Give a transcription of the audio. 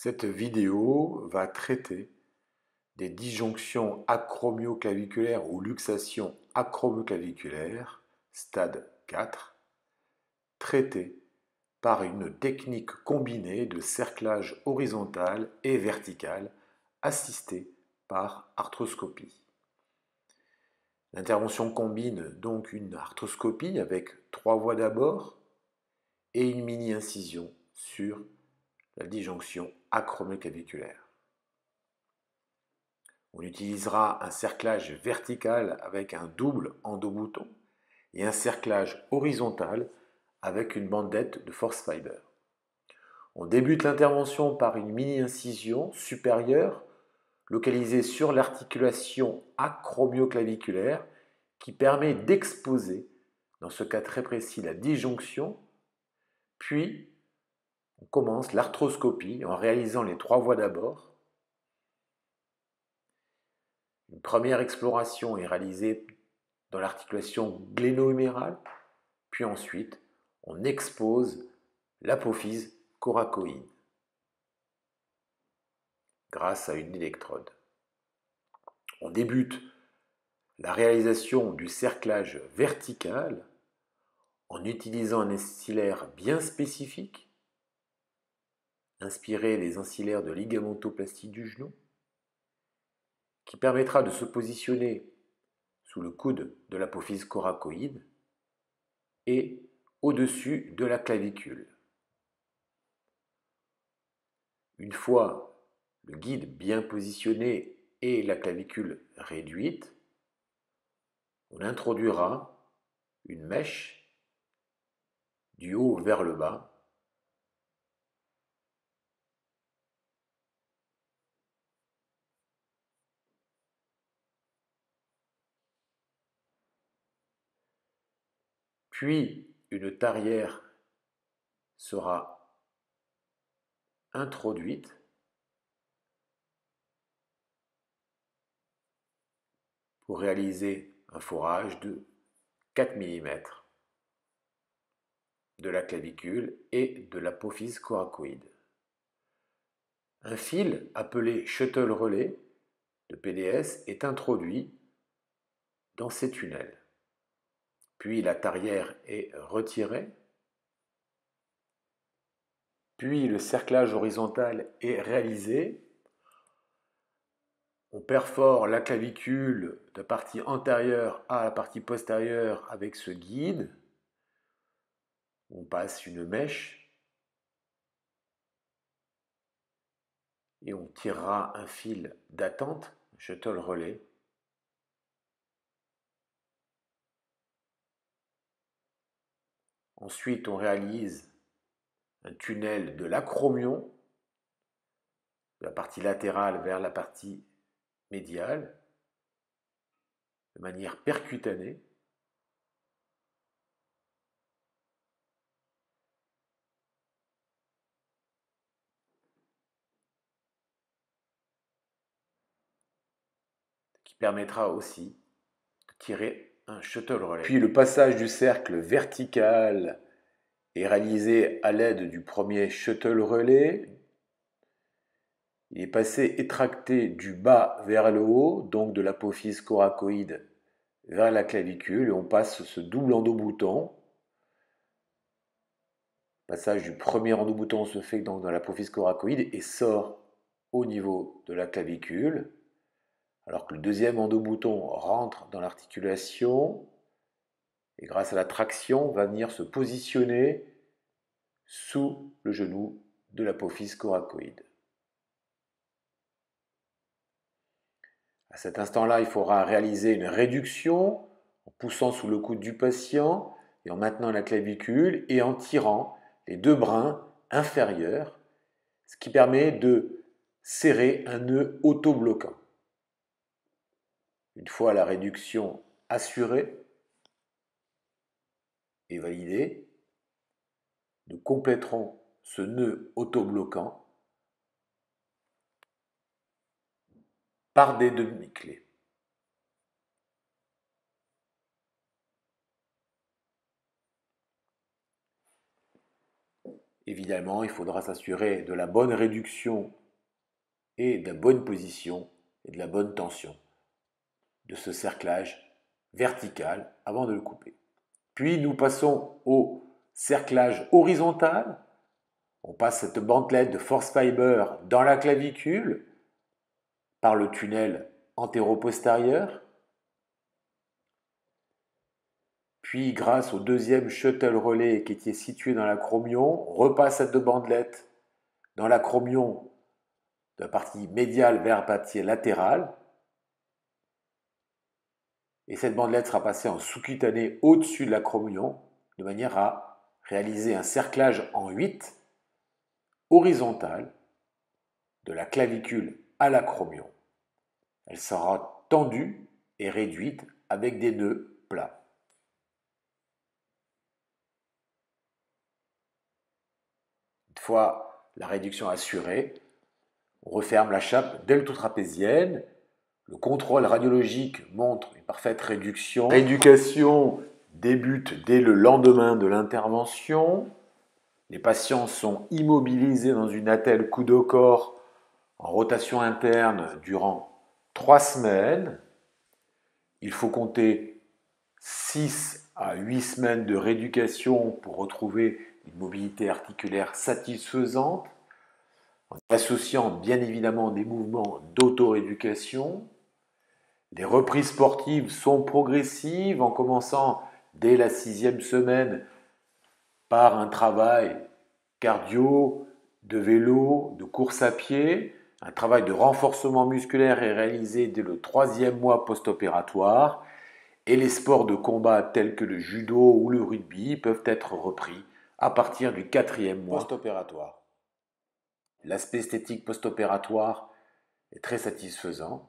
Cette vidéo va traiter des disjonctions acromioclaviculaires ou luxations acromioclaviculaires, stade 4, traitées par une technique combinée de cerclage horizontal et vertical assistée par arthroscopie. L'intervention combine donc une arthroscopie avec 3 voies d'abord et une mini-incision sur la disjonction acromioclaviculaire. On utilisera un cerclage vertical avec un double endobouton et un cerclage horizontal avec une bandette de force fiber. On débute l'intervention par une mini-incision supérieure localisée sur l'articulation acromioclaviculaire qui permet d'exposer, dans ce cas très précis, la disjonction, puis on commence l'arthroscopie en réalisant les 3 voies d'abord. Une première exploration est réalisée dans l'articulation gléno-humérale, puis ensuite on expose l'apophyse coracoïde grâce à une électrode. On débute la réalisation du cerclage vertical en utilisant un ancillaire bien spécifique, inspiré des ancillaires de ligamentoplastie du genou, qui permettra de se positionner sous le coude de l'apophyse coracoïde et au-dessus de la clavicule. Une fois le guide bien positionné et la clavicule réduite, on introduira une mèche du haut vers le bas puis une tarière sera introduite pour réaliser un forage de 4 mm de la clavicule et de l'apophyse coracoïde. Un fil appelé shuttle relais de PDS est introduit dans ces tunnels. Puis la tarière est retirée. Puis le cerclage horizontal est réalisé. On perfore la clavicule de la partie antérieure à la partie postérieure avec ce guide. On passe une mèche et on tirera un fil d'attente, shuttle relais. Ensuite, on réalise un tunnel de l'acromion, de la partie latérale vers la partie médiale, de manière percutanée. Qui permettra aussi de tirer un shuttle relais. Puis le passage du cercle vertical est réalisé à l'aide du premier shuttle relais. Il est passé étracté du bas vers le haut, donc de l'apophyse coracoïde vers la clavicule, et on passe ce double endobouton. Le passage du premier endobouton se fait donc dans l'apophyse coracoïde et sort au niveau de la clavicule, alors que le deuxième endobouton rentre dans l'articulation et grâce à la traction va venir se positionner sous le genou de l'apophyse coracoïde. À cet instant-là, il faudra réaliser une réduction en poussant sous le coude du patient et en maintenant la clavicule et en tirant les 2 brins inférieurs, ce qui permet de serrer un nœud autobloquant. Une fois la réduction assurée et validée, nous compléterons ce nœud autobloquant par des demi-clés. évidemment, il faudra s'assurer de la bonne réduction et de la bonne position et de la bonne tension de ce cerclage vertical avant de le couper. Puis nous passons au cerclage horizontal. On passe cette bandelette de force fiber dans la clavicule par le tunnel antéro-postérieur. Puis grâce au deuxième shuttle relais qui était situé dans l'acromion, on repasse cette bandelette dans l'acromion de la partie médiale vers la partie latérale. Et cette bandelette sera passée en sous-cutané au-dessus de l'acromion de manière à réaliser un cerclage en 8 horizontal de la clavicule à l'acromion. Elle sera tendue et réduite avec des nœuds plats. Une fois la réduction assurée, on referme la chape deltotrapézienne. Le contrôle radiologique montre une parfaite réduction. La rééducation débute dès le lendemain de l'intervention. Les patients sont immobilisés dans une attelle coude au corps en rotation interne durant 3 semaines. Il faut compter 6 à 8 semaines de rééducation pour retrouver une mobilité articulaire satisfaisante, en associant bien évidemment des mouvements d'auto-rééducation. Les reprises sportives sont progressives en commençant dès la 6e semaine par un travail cardio, de vélo, de course à pied. Un travail de renforcement musculaire est réalisé dès le 3e mois post-opératoire et les sports de combat tels que le judo ou le rugby peuvent être repris à partir du 4e mois post-opératoire. L'aspect esthétique post-opératoire est très satisfaisant.